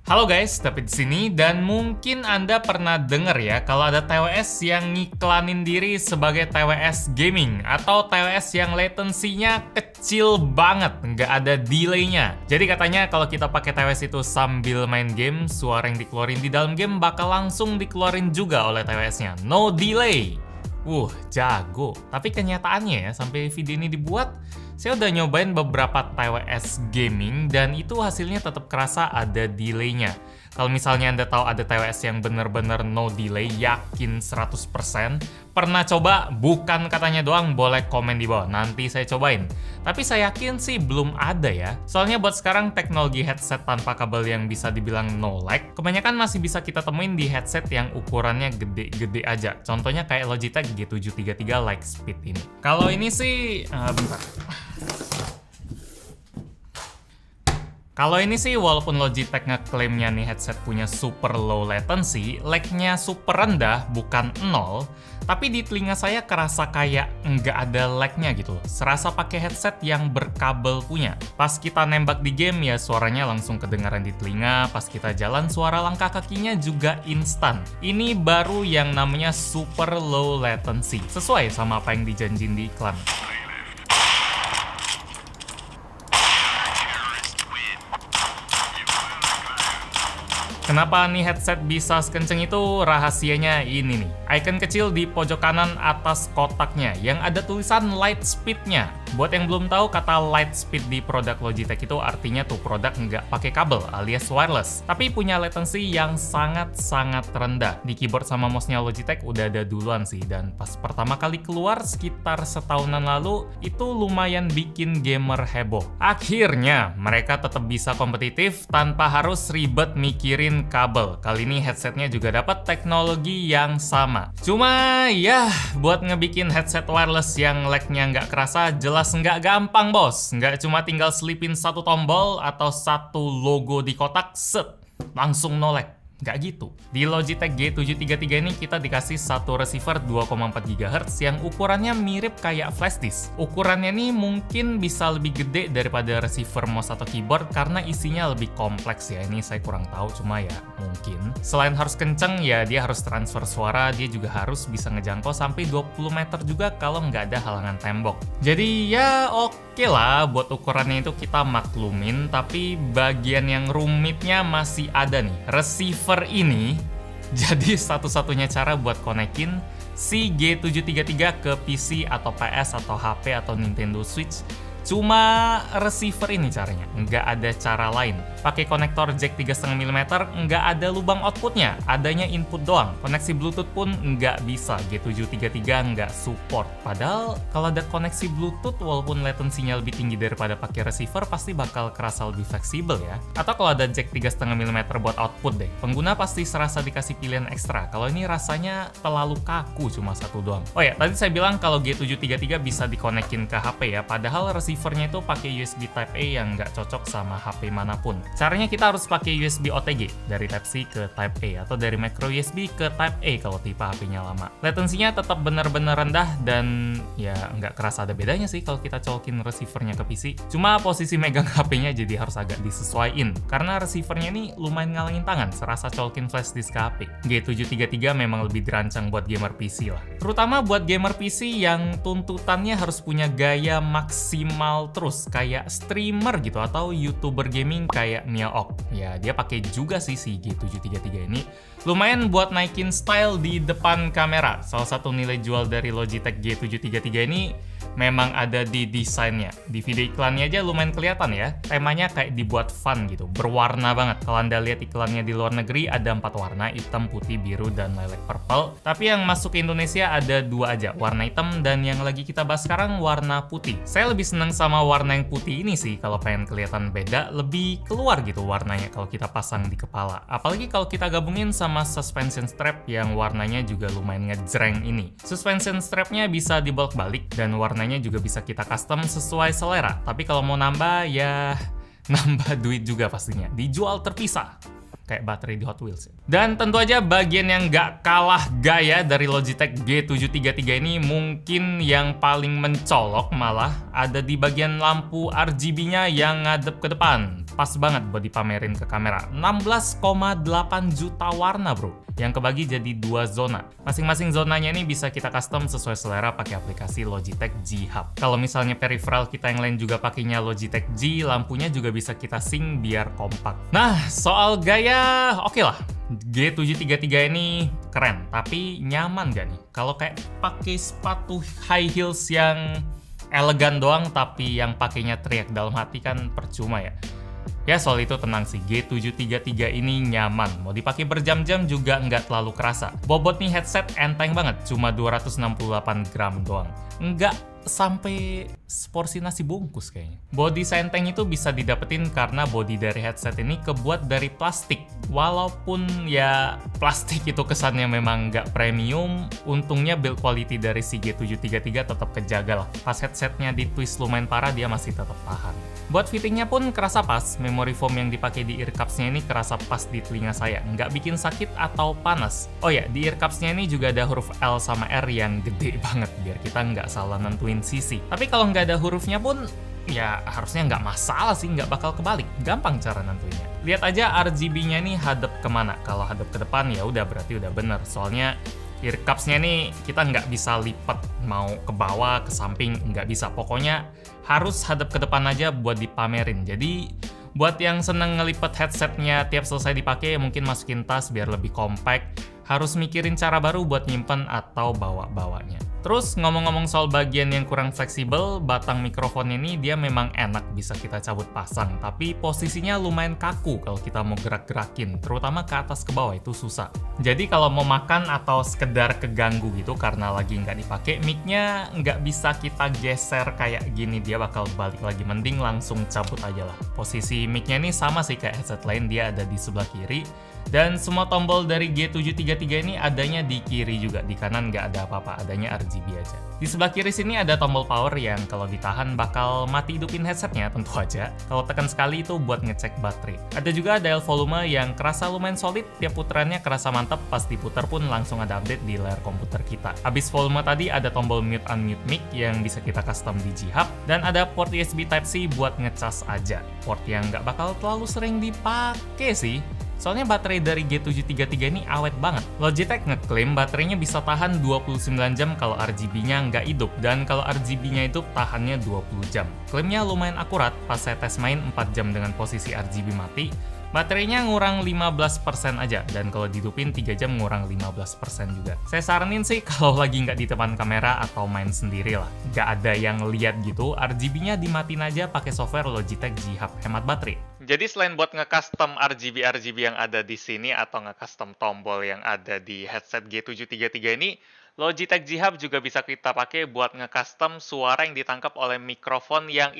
Halo guys, David di sini dan mungkin Anda pernah dengar ya kalau ada TWS yang ngiklanin diri sebagai TWS gaming atau TWS yang latensinya kecil banget, nggak ada delaynya. Jadi katanya kalau kita pakai TWS itu sambil main game, suara yang dikeluarin di dalam game bakal langsung dikeluarin juga oleh TWS-nya. No delay. Jago. Tapi kenyataannya ya, sampai video ini dibuat, saya udah nyobain beberapa TWS gaming dan itu hasilnya tetap kerasa ada delaynya. Kalau misalnya Anda tahu ada TWS yang bener-bener no delay, yakin 100%, pernah coba? Bukan katanya doang, boleh komen di bawah, nanti saya cobain. Tapi saya yakin sih belum ada ya. Soalnya buat sekarang teknologi headset tanpa kabel yang bisa dibilang no lag, kebanyakan masih bisa kita temuin di headset yang ukurannya gede-gede aja. Contohnya kayak Logitech G733 Lightspeed ini. Kalau ini sih, bentar. Kalau ini sih walaupun Logitech ngeklaimnya nih headset punya super low latency, lag-nya super rendah, bukan 0, tapi di telinga saya kerasa kayak nggak ada lag-nya gitu loh. Serasa pakai headset yang berkabel punya. Pas kita nembak di game ya suaranya langsung kedengaran di telinga, pas kita jalan suara langkah kakinya juga instan. Ini baru yang namanya super low latency, sesuai sama apa yang dijanjin di iklan. Kenapa nih headset bisa sekenceng itu? Rahasianya ini nih. Icon kecil di pojok kanan atas kotaknya yang ada tulisan Lightspeed-nya. Buat yang belum tahu, kata Lightspeed di produk Logitech itu artinya tuh produk nggak pakai kabel alias wireless, tapi punya latency yang sangat-sangat rendah. Di keyboard sama mouse-nya Logitech udah ada duluan sih, dan pas pertama kali keluar sekitar setahunan lalu, itu lumayan bikin gamer heboh. Akhirnya, mereka tetap bisa kompetitif tanpa harus ribet mikirin kabel. Kali ini headsetnya juga dapat teknologi yang sama. Cuma ya, buat ngebikin headset wireless yang lag-nya nggak kerasa, jelas nggak gampang bos. Nggak cuma tinggal selipin satu tombol atau satu logo di kotak, set, langsung no lag. Nggak gitu. Di Logitech G733 ini kita dikasih satu receiver 2,4 GHz yang ukurannya mirip kayak flash disk. Ukurannya nih mungkin bisa lebih gede daripada receiver mouse atau keyboard karena isinya lebih kompleks ya. Ini saya kurang tahu, cuma ya mungkin. Selain harus kenceng ya, dia harus transfer suara, dia juga harus bisa ngejangkau sampai 20 meter juga kalau nggak ada halangan tembok. Jadi ya oke lah, buat ukurannya itu kita maklumin, tapi bagian yang rumitnya masih ada nih. Receiver ini jadi satu-satunya cara buat konekin si G733 ke PC atau PS atau HP atau Nintendo Switch. Cuma receiver ini caranya, nggak ada cara lain. Pakai konektor jack 3,5 mm, nggak ada lubang outputnya, adanya input doang. Koneksi Bluetooth pun nggak bisa, G733 nggak support. Padahal kalau ada koneksi Bluetooth, walaupun latensinya lebih tinggi daripada pakai receiver, pasti bakal kerasa lebih fleksibel ya. Atau kalau ada jack 3,5 mm buat output deh, pengguna pasti serasa dikasih pilihan ekstra. Kalau ini rasanya terlalu kaku, cuma satu doang. Oh ya, tadi saya bilang kalau G733 bisa dikonekin ke HP ya, padahal receivernya itu pakai USB Type-A yang nggak cocok sama HP manapun. Caranya kita harus pakai USB OTG dari Type-C ke Type-A atau dari micro USB ke Type-A kalau tipe HP-nya lama. Latensinya tetap benar-benar rendah dan ya nggak kerasa ada bedanya sih kalau kita colokin receivernya ke PC. Cuma posisi megang HP-nya jadi harus agak disesuaiin karena receivernya ini lumayan ngalangin tangan serasa colokin flash disk ke HP. G733 memang lebih dirancang buat gamer PC lah. Terutama buat gamer PC yang tuntutannya harus punya gaya maksimal terus kayak streamer gitu atau YouTuber gaming kayak Mia Ok. Ya, dia pakai juga sih si G733 ini. Lumayan buat naikin style di depan kamera. Salah satu nilai jual dari Logitech G733 ini memang ada di desainnya. Di video iklannya aja lumayan kelihatan ya. Temanya kayak dibuat fun gitu, berwarna banget. Kalau Anda lihat iklannya di luar negeri ada 4 warna, hitam, putih, biru, dan lilac purple. Tapi yang masuk ke Indonesia ada 2 aja, warna hitam dan yang lagi kita bahas sekarang warna putih. Saya lebih seneng sama warna yang putih ini sih, kalau pengen kelihatan beda, lebih keluar gitu warnanya kalau kita pasang di kepala. Apalagi kalau kita gabungin sama suspension strap yang warnanya juga lumayan ngejreng ini. Suspension strapnya bisa dibolak-balik dan warnanya juga bisa kita custom sesuai selera. Tapi kalau mau nambah ya nambah duit juga pastinya. Dijual terpisah. Kayak baterai di Hot Wheels. Dan tentu aja bagian yang nggak kalah gaya dari Logitech G733 ini mungkin yang paling mencolok malah ada di bagian lampu RGB-nya yang ngadep ke depan. pas banget buat dipamerin ke kamera. 16,8 juta warna bro, yang kebagi jadi 2 zona. Masing-masing zonanya ini bisa kita custom sesuai selera pakai aplikasi Logitech G Hub. Kalau misalnya peripheral kita yang lain juga pakainya Logitech G, lampunya juga bisa kita sync biar kompak. Nah, soal gaya, oke lah. G733 ini keren, tapi nyaman gak nih? Kalau kayak pakai sepatu high heels yang elegan doang, tapi yang pakainya teriak dalam hati kan percuma ya. Ya soal itu tenang sih, G733 ini nyaman. Mau dipakai berjam-jam juga nggak terlalu kerasa. Bobot nih headset enteng banget, cuma 268 gram doang. Nggak sampai seporsi nasi bungkus kayaknya. Body senteng itu bisa didapetin karena body dari headset ini kebuat dari plastik. Walaupun ya plastik itu kesannya memang nggak premium, untungnya build quality dari si G733 tetap kejaga lah. Pas headsetnya di twist lumayan parah, dia masih tetap tahan. Buat fittingnya pun kerasa pas, memory foam yang dipakai di ear cups-nya ini kerasa pas di telinga saya, nggak bikin sakit atau panas. Oh ya, di ear cups-nya ini juga ada huruf L sama R yang gede banget, biar kita nggak salah nentuin sisi. Tapi kalau nggak ada hurufnya pun, ya harusnya nggak masalah sih, nggak bakal kebalik. Gampang cara nentuinnya. Lihat aja RGB-nya nih hadap kemana. Kalau hadap ke depan ya udah berarti udah bener. Soalnya ear cups-nya nih kita nggak bisa lipat, mau ke bawah, ke samping, nggak bisa. Pokoknya harus hadap ke depan aja buat dipamerin. Jadi buat yang seneng ngelipet headsetnya tiap selesai dipakai, mungkin masukin tas biar lebih compact. Harus mikirin cara baru buat nyimpen atau bawa-bawanya. Terus ngomong-ngomong soal bagian yang kurang fleksibel, batang mikrofon ini dia memang enak bisa kita cabut pasang, tapi posisinya lumayan kaku kalau kita mau gerak-gerakin, terutama ke atas ke bawah itu susah. Jadi kalau mau makan atau sekedar keganggu gitu karena lagi nggak dipakai, mic-nya nggak bisa kita geser kayak gini, dia bakal balik lagi. Mending langsung cabut aja lah. Posisi mic-nya ini sama sih kayak headset lain, dia ada di sebelah kiri. Dan semua tombol dari G733 ini adanya di kiri juga, di kanan nggak ada apa-apa, adanya RGB aja. Di sebelah kiri sini ada tombol power yang kalau ditahan bakal mati hidupin headsetnya tentu aja. Kalau tekan sekali itu buat ngecek baterai. Ada juga dial volume yang kerasa lumayan solid, tiap putarannya kerasa mantap, pas diputar pun langsung ada update di layar komputer kita. Abis volume tadi ada tombol mute unmute mic yang bisa kita custom di G Hub, dan ada port USB Type-C buat ngecas aja. Port yang nggak bakal terlalu sering dipakai sih. Soalnya baterai dari G733 ini awet banget. Logitech ngeklaim baterainya bisa tahan 29 jam kalau RGB-nya nggak hidup, dan kalau RGB-nya hidup tahannya 20 jam. Klaimnya lumayan akurat, pas saya tes main 4 jam dengan posisi RGB mati, baterainya ngurang 15% aja, dan kalau dihidupin 3 jam ngurang 15% juga. Saya saranin sih kalau lagi nggak di depan kamera atau main sendiri lah, nggak ada yang lihat gitu, RGB-nya dimatiin aja pakai software Logitech G Hub hemat baterai. Jadi selain buat nge-custom RGB yang ada di sini atau nge-custom tombol yang ada di headset G733 ini, Logitech G Hub juga bisa kita pakai buat nge-custom suara yang ditangkap oleh mikrofon yang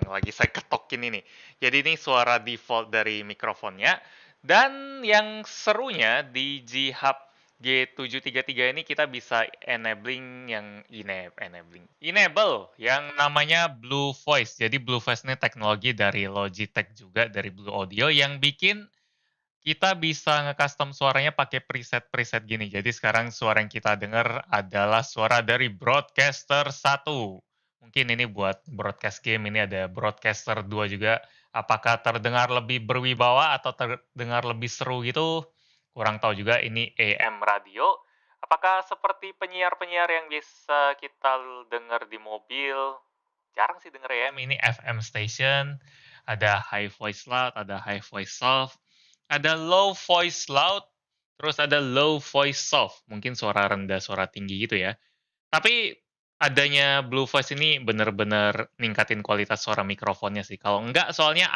lagi saya ketokin ini. Jadi ini suara default dari mikrofonnya. Dan yang serunya di G Hub G733 ini kita bisa enable yang namanya Blue Voice. Jadi Blue Voice ini teknologi dari Logitech juga, dari Blue Audio, yang bikin kita bisa nge-custom suaranya pakai preset-preset gini. Jadi sekarang suara yang kita dengar adalah suara dari Broadcaster 1. Mungkin ini buat broadcast game, ini ada Broadcaster 2 juga. Apakah terdengar lebih berwibawa atau terdengar lebih seru gitu? Kurang tahu juga. Ini AM radio. Apakah seperti penyiar-penyiar yang biasa kita dengar di mobil? Jarang sih denger AM. Ini FM station. Ada high voice loud, ada high voice soft, ada low voice loud, terus ada low voice soft. Mungkin suara rendah, suara tinggi gitu ya. Tapi adanya Blue Voice ini bener-bener ningkatin kualitas suara mikrofonnya sih. Kalau enggak, soalnya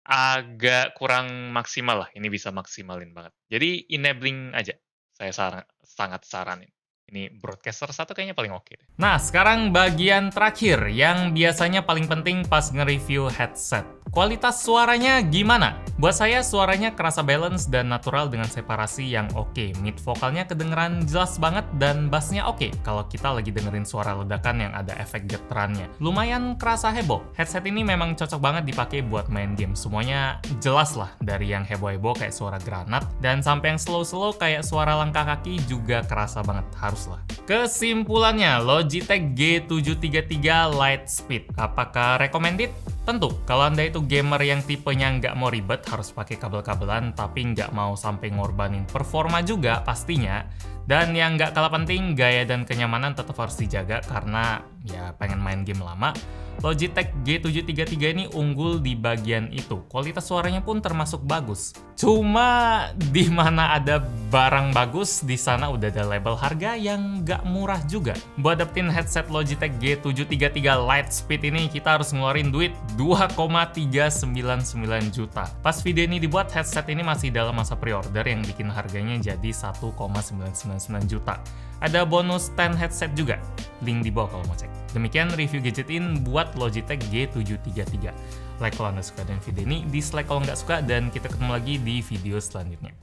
agak kurang maksimal lah. Ini bisa maksimalin banget. Jadi enabling aja. Saya sangat saranin. Ini Broadcaster 1 kayaknya paling oke. Nah, sekarang bagian terakhir yang biasanya paling penting pas nge-review headset. Kualitas suaranya gimana? Buat saya suaranya kerasa balance dan natural dengan separasi yang oke. Mid vokalnya kedengeran jelas banget dan bassnya oke kalau kita lagi dengerin suara ledakan yang ada efek geterannya. Lumayan kerasa heboh. Headset ini memang cocok banget dipakai buat main game. Semuanya jelas lah, dari yang heboh-heboh kayak suara granat dan sampai yang slow-slow kayak suara langkah kaki juga kerasa banget, haruslah. Kesimpulannya, Logitech G733 Lightspeed. Apakah recommended? Tentu, kalau Anda itu gamer yang tipenya nggak mau ribet, harus pakai kabel-kabelan, tapi nggak mau sampai ngorbanin performa juga pastinya. Dan yang nggak kalah penting, gaya dan kenyamanan tetap harus dijaga karena ya pengen main game lama. Logitech G733 ini unggul di bagian itu. Kualitas suaranya pun termasuk bagus. Cuma di mana ada barang bagus, di sana udah ada label harga yang nggak murah juga. Buat dapetin headset Logitech G733 Lightspeed ini, kita harus ngeluarin duit 2,399 juta. Pas video ini dibuat, headset ini masih dalam masa pre-order yang bikin harganya jadi 1,999 juta. Ada bonus stand headset juga, link di bawah kalau mau cek. Demikian review gadgetin buat Logitech G733. Like kalau Anda suka dengan video ini, dislike kalau nggak suka, dan kita ketemu lagi di video selanjutnya.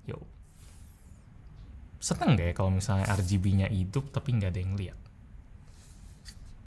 Yo. Seneng gak ya kalau misalnya RGB-nya hidup tapi nggak ada yang lihat?